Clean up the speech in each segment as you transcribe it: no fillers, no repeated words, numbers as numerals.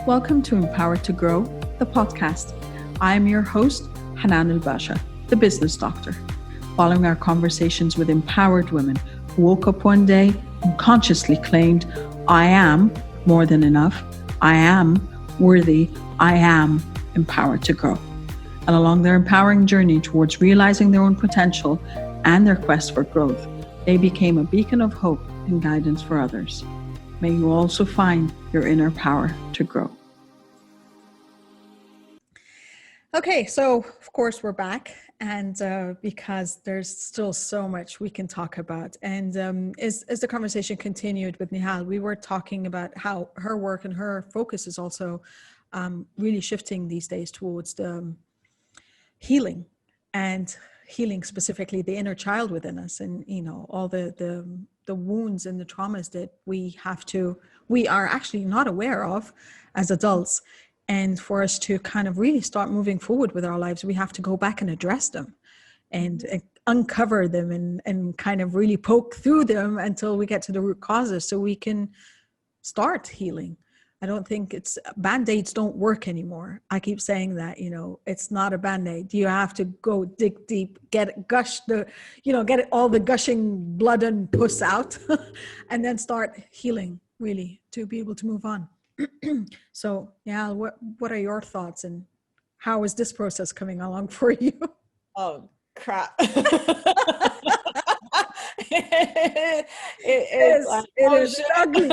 Welcome to Empowered to Grow, the podcast. I am your host, Hanan El Basha, the business doctor. Following our conversations with empowered women who woke up one day and consciously claimed, I am more than enough, I am worthy, I am empowered to grow. And along their empowering journey towards realizing their own potential and their quest for growth, they became a beacon of hope and guidance for others. May you also find your inner power to grow. Okay, so of course we're back, and because there's still so much we can talk about. And as the conversation continued with Nehal, we were talking about how her work and her focus is also really shifting these days towards the healing, and healing specifically the inner child within us, and all the wounds and the traumas that we are actually not aware of as adults. And for us to kind of really start moving forward with our lives, we have to go back and address them and uncover them and kind of really poke through them until we get to the root causes so we can start healing. I don't think Band-Aids don't work anymore. I keep saying that, it's not a Band-Aid. You have to go dig deep, get all the gushing blood and pus out and then start healing, really, to be able to move on. So, yeah, what are your thoughts, and how is this process coming along for you? Oh, crap. It is ugly.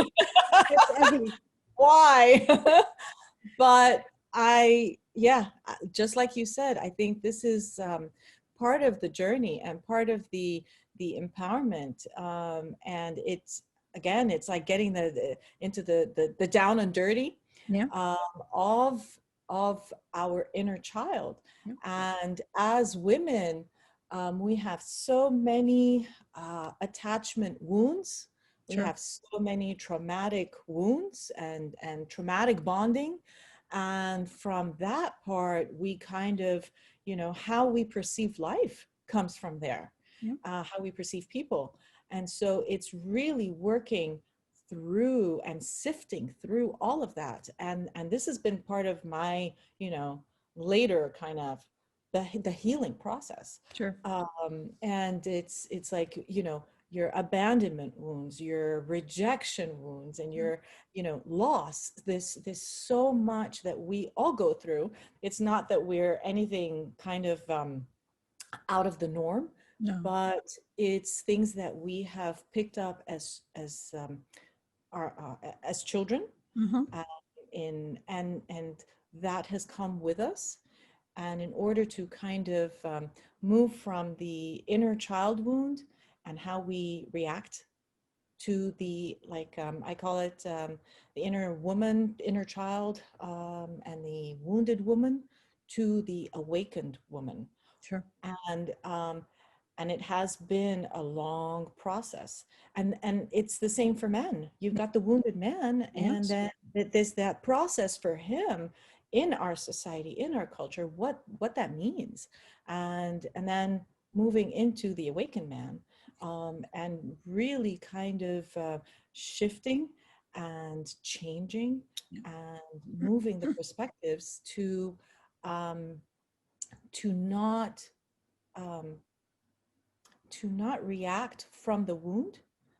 It's ugly. Why? But just like you said, I think this is part of the journey and part of the empowerment. And it's like getting into the down and dirty of our inner child. Yeah. And as women, we have so many attachment wounds. We have so many traumatic wounds and traumatic bonding. And from that part, we kind of, how we perceive life comes from there, how we perceive people. And so it's really working through and sifting through all of that. And this has been part of my, later kind of the healing process. Sure. And it's like, your abandonment wounds, your rejection wounds, and your, loss, this so much that we all go through. It's not that we're anything kind of out of the norm. No. But it's things that we have picked up as children, and that has come with us. And in order to kind of move from the inner child wound and how we react to the I call it the inner woman, inner child, and the wounded woman, to the awakened woman. Sure. And it has been a long process, and it's the same for men. You've got the wounded man, and then there's that process for him in our society, in our culture, what that means, and then moving into the awakened man, and really kind of shifting and changing and moving the perspectives to not react from the wound,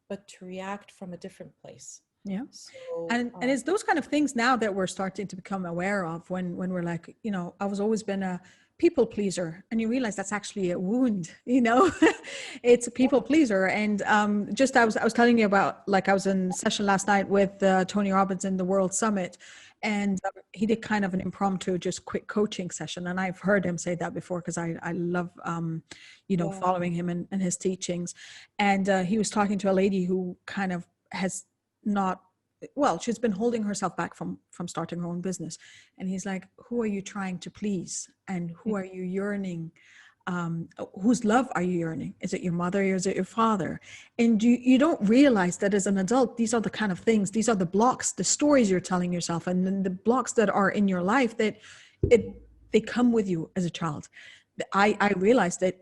but to react from a different place. Yeah. So, and it's those kind of things now that we're starting to become aware of when we're like, I was always been a people pleaser, and you realize that's actually a wound, it's a people pleaser. And just I was telling you about, like, I was in session last night with Tony Robbins in the World Summit, and he did kind of an impromptu, just quick coaching session. And I've heard him say that before, because I love, following him and his teachings. And he was talking to a lady who kind of has she's been holding herself back from starting her own business. And he's like, who are you trying to please? And who are you yearning? Whose love are you yearning? Is it your mother, or is it your father? And you don't realize that as an adult, these are the kind of things, these are the blocks, the stories you're telling yourself, and then the blocks that are in your life that they come with you as a child. I realized that,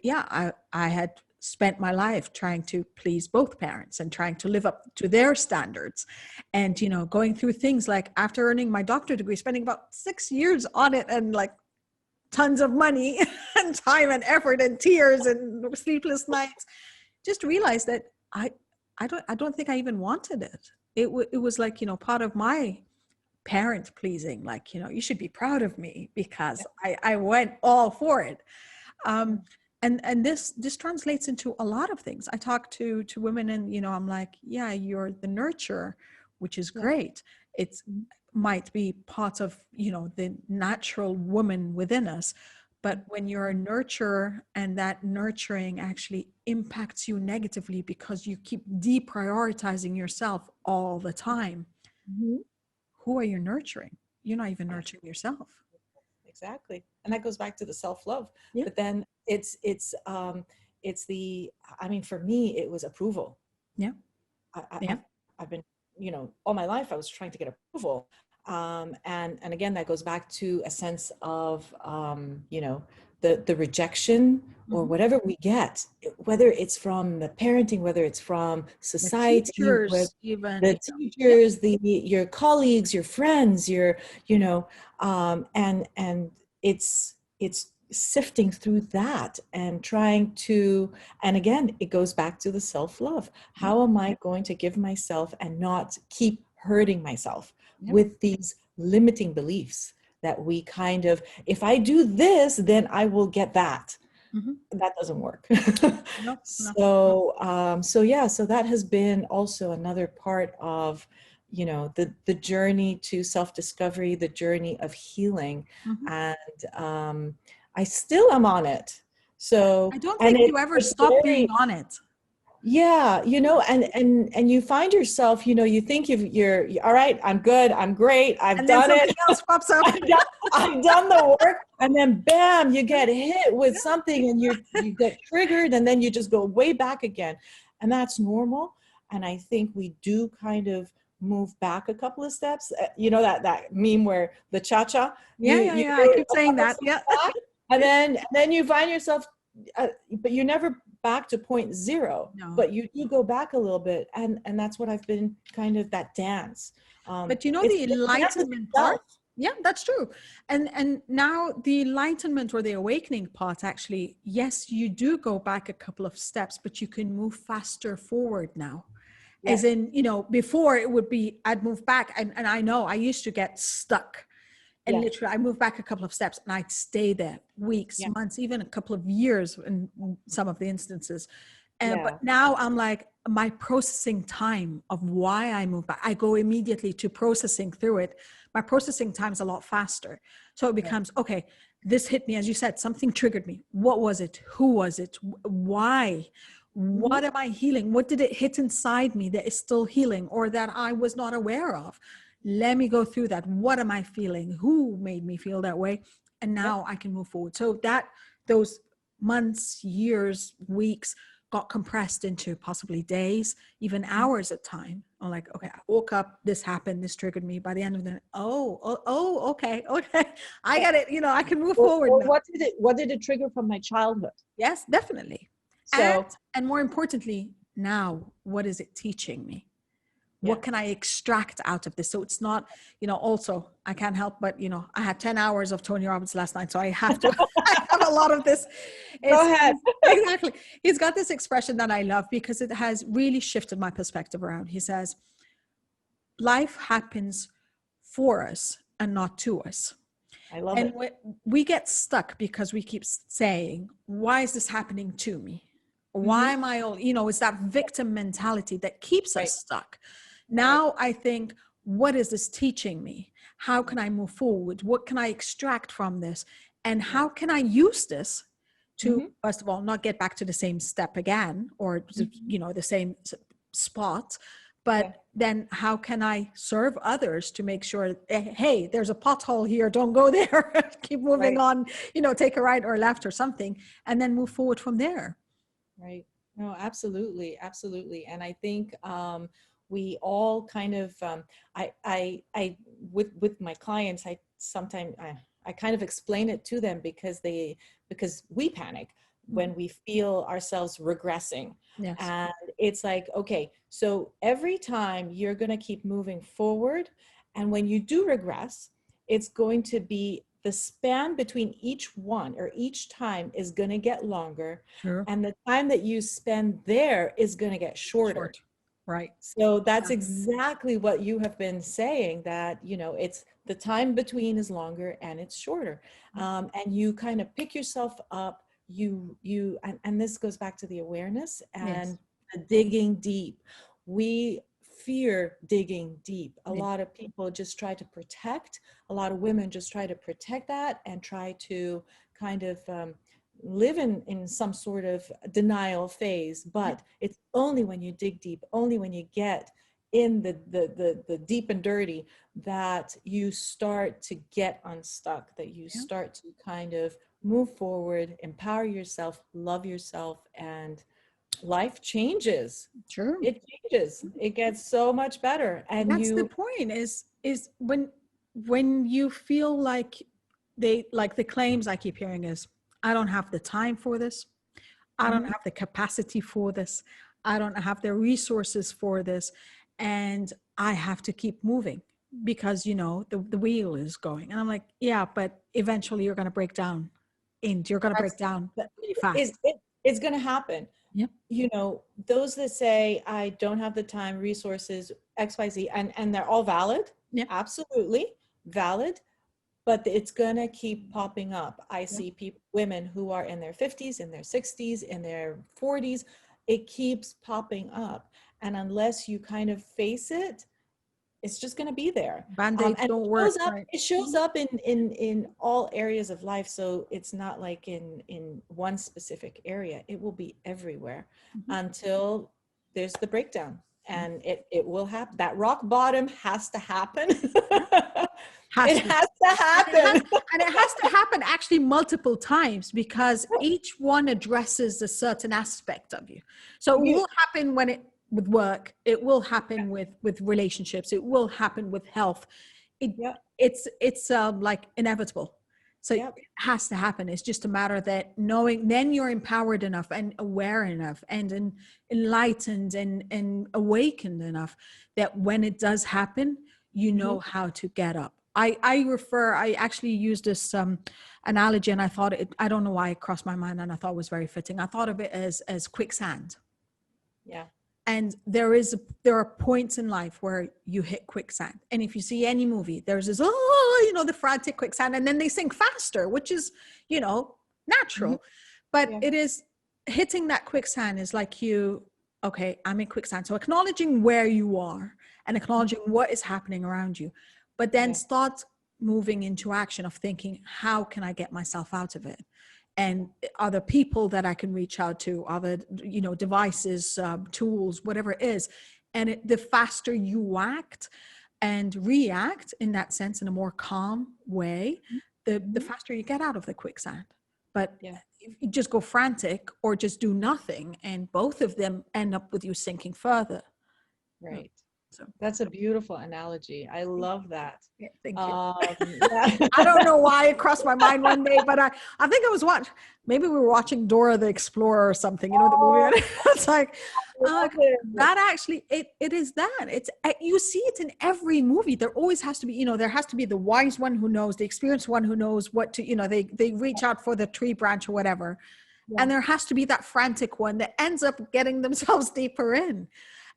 I had spent my life trying to please both parents and trying to live up to their standards. And, you know, going through things like after earning my doctorate degree, spending about 6 years on it and like tons of money and time and effort and tears and sleepless nights, just realized that I don't think I even wanted it. It was like, you know, part of my parent pleasing, like, you know, you should be proud of me because I went all for it. And this translates into a lot of things. I talk to women and, you know, I'm like, yeah, you're the nurturer, which is great. It's might be part of, you know, the natural woman within us. But when you're a nurturer and that nurturing actually impacts you negatively because you keep deprioritizing yourself all the time, who are you nurturing? You're not even nurturing yourself. Exactly. And that goes back to the self-love. Yeah. But then it's the, I mean, for me, it was approval. Yeah. I've been, you know, all my life I was trying to get approval. And again, that goes back to a sense of, you know, the rejection or whatever we get, whether it's from the parenting, whether it's from society, the teachers, even the teachers, your colleagues, your friends, you know, and it's sifting through that and trying to, and again, it goes back to the self-love. How am I going to give myself and not keep hurting myself with these limiting beliefs that we kind of, if I do this, then I will get that. That doesn't work. So yeah, so that has been also another part of, you know, the journey to self-discovery, the journey of healing. And I still am on it. So I don't think you ever stop being on it. Yeah, you know, and you find yourself, you know, you think you're all right, I'm good, I'm great, I've done it. Something else pops up. I've done the work, and then bam, you get hit with something, and you get triggered, and then you just go way back again, and that's normal. And I think we do kind of move back a couple of steps. You know that meme where the cha-cha. Yeah. I keep saying that. Yeah. And then you find yourself, but you're never back to point zero. No. But you do go back a little bit, and that's what I've been kind of that dance. But you know, the enlightenment part. Yeah, that's true. And now the enlightenment or the awakening part, actually, yes, you do go back a couple of steps, but you can move faster forward now. Yes. As in, you know, before it would be, I'd move back, and I know I used to get stuck. And literally, I moved back a couple of steps and I'd stay there weeks, months, even a couple of years in some of the instances. But now I'm like, my processing time of why I moved back, I go immediately to processing through it. My processing time is a lot faster. So it becomes, okay, this hit me, as you said, something triggered me. What was it? Who was it? Why? What am I healing? What did it hit inside me that is still healing or that I was not aware of? Let me go through that. What am I feeling? Who made me feel that way? And now I can move forward. So that those months, years, weeks got compressed into possibly days, even hours at time. I'm like, okay, I woke up, this happened, this triggered me. By the end of the night, okay. I get it. You know, I can move forward now. What did it trigger from my childhood? Yes, definitely. So, and more importantly, now, what is it teaching me? What can I extract out of this? So it's not, you know, also, I can't help but, you know, I had 10 hours of Tony Robbins last night, so I have to, I have a lot of this. Go ahead. Exactly. He's got this expression that I love because it has really shifted my perspective around. He says, life happens for us and not to us. I love it. And we get stuck because we keep saying, why is this happening to me? Why am I all, you know, it's that victim mentality that keeps us stuck. Now I think, what is this teaching me? How can I move forward? What can I extract from this? And how can I use this to, first of all, not get back to the same step again or, you know, the same spot, but then how can I serve others to make sure, hey, there's a pothole here, don't go there, keep moving on, you know, take a right or left or something, and then move forward from there. Right. No, absolutely. Absolutely. And I think, we all kind of, I with my clients, I sometimes, I kind of explain it to them because we panic. when we feel ourselves regressing. Yes. And it's like, okay, so every time you're going to keep moving forward. And when you do regress, it's going to be the span between each one or each time is going to get longer. Sure. And the time that you spend there is going to get shorter. Short. Right. So that's Yeah. exactly what you have been saying, that, you know, it's the time between is longer and it's shorter. And you kind of pick yourself up, and this goes back to the awareness Yes. and the digging deep. We fear digging deep. A Yeah. lot of people just try to protect, a lot of women just try to protect that and try to kind of live in some sort of denial phase. But it's only when you dig deep, only when you get in the deep and dirty, that you start to get unstuck, that you Yeah. start to kind of move forward, empower yourself, love yourself, and life changes. Sure. It changes. It gets so much better. And That's the you, point, is when you feel like the claims I keep hearing is, I don't have the time for this. I don't Mhm. have the capacity for this. I don't have the resources for this. And I have to keep moving because, the wheel is going. And I'm like, yeah, but eventually you're going to break down, and you're going to break That's, down really it's, fast. it's going to happen. Yeah. You know, those that say, I don't have the time, resources, XYZ, and they're all valid, Yeah. absolutely valid, but it's going to keep popping up. I Yeah. see people, women who are in their 50s, in their 60s, in their 40s, it keeps popping up. And unless you kind of face it, it's just going to be there. Band-aids And don't it work, shows up, right? it shows up in all areas of life. So it's not like in one specific area. It will be everywhere Mhm. until there's the breakdown. And it will happen. That rock bottom has to happen. Has It to. has to happen. And it has to happen actually multiple times, because each one addresses a certain aspect of you. So it You, will happen with work, it will happen with relationships, it will happen with health. it yep, it's like inevitable. So it yep, has to happen. It's just a matter that knowing, then you're empowered enough and aware enough and enlightened and awakened enough that when it does happen, you know how to get up. I actually used this analogy, and I don't know why it crossed my mind, and I thought it was very fitting. I thought of it as quicksand. yeah, And there are points in life where you hit quicksand. And if you see any movie, there's this, the frantic quicksand, and then they sink faster, which is, mhm, natural. But yeah, it is, hitting that quicksand is like, okay, I'm in quicksand. So acknowledging where you are and acknowledging what is happening around you, but then yeah, start moving into action of thinking, how can I get myself out of it? And other people that I can reach out to, other, devices, tools, whatever it is. And the faster you act and react in that sense, in a more calm way, the mhm, faster you get out of the quicksand. But yeah, if you just go frantic or just do nothing, and both of them end up with you sinking further. right. So That's a beautiful analogy. I love that. yeah, thank you. Yeah. I don't know why it crossed my mind one day, but I think I was maybe we were watching Dora the Explorer or something, the movie. Oh, It's like, I love it. that actually, it is that. You see it in every movie. There always has to be, there has to be the wise one who knows, the experienced one who knows what to, they reach out for the tree branch or whatever. Yeah, And there has to be that frantic one that ends up getting themselves deeper in.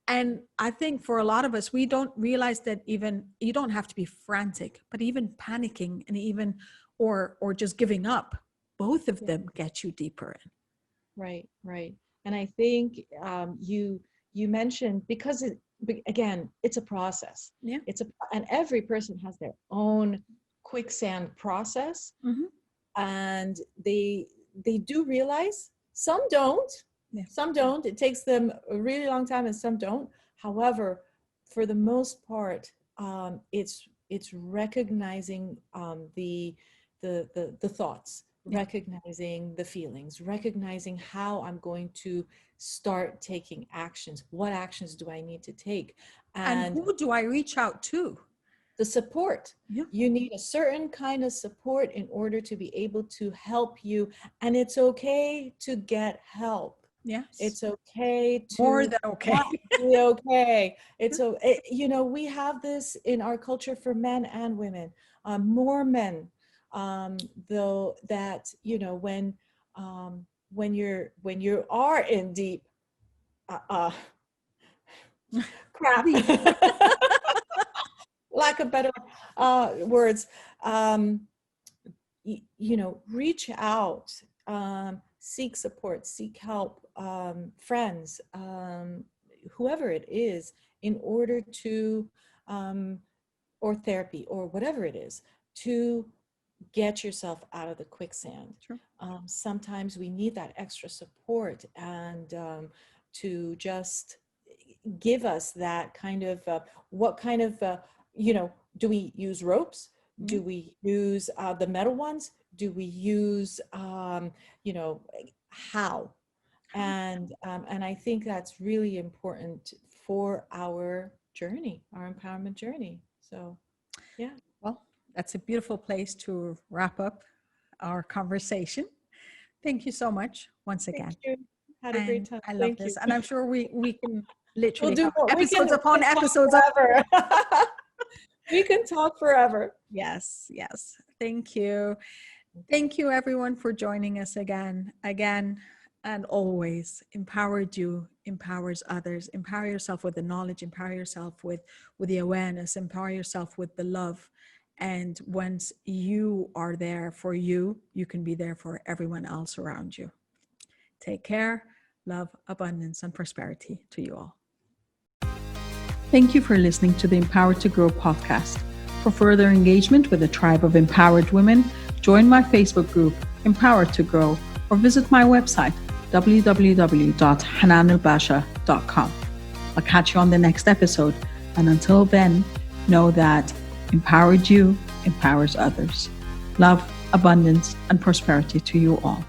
And I think for a lot of us, we don't realize that even you don't have to be frantic, but even panicking and even, or just giving up, both of yeah, them get you deeper in. right, right. And I think you mentioned, because again, it's a process. Yeah. And every person has their own quicksand process, Mm-hmm. and they do realize, some don't, Yeah. some don't. It takes them a really long time, and some don't. However, for the most part, it's recognizing the thoughts, Yeah. recognizing the feelings, recognizing how I'm going to start taking actions. What actions do I need to take? And And who do I reach out to? the support. Yeah. You need a certain kind of support in order to be able to help you. And it's okay to get help. Yes. It's okay to More than okay. not be okay. You know, we have this in our culture for men and women, more men, though, that, you know, when you are in deep crap, lack of better words, you know, reach out, seek support, seek help, friends, whoever it is, in order to, or therapy or whatever it is, to get yourself out of the quicksand. Sure. Sometimes we need that extra support, and to just give us that kind of, what kind of, you know, do we use ropes? Do we use the metal ones? Do we use, you know, how? And I think that's really important for our journey, our empowerment journey. So, yeah. Well, that's a beautiful place to wrap up our conversation. Thank you so much once again. Thank you. Had a great time. I love Thank this. You. And I'm sure we can literally We'll do more. episodes We upon can episodes. Forever. We can talk forever. Yes, yes. Thank you. Thank you everyone for joining us again, and always. Empowered you empowers others. Empower yourself with the knowledge, empower yourself with the awareness, empower yourself with the love. And once you are there for you, you can be there for everyone else around you. Take care. Love, abundance, and prosperity to you all. Thank you for listening to the Empowered to Grow podcast. For further engagement with a tribe of empowered women, join my Facebook group, Empowered to Grow, or visit my website, www.hananelbasha.com. I'll catch you on the next episode. And until then, know that empowered you empowers others. Love, abundance, and prosperity to you all.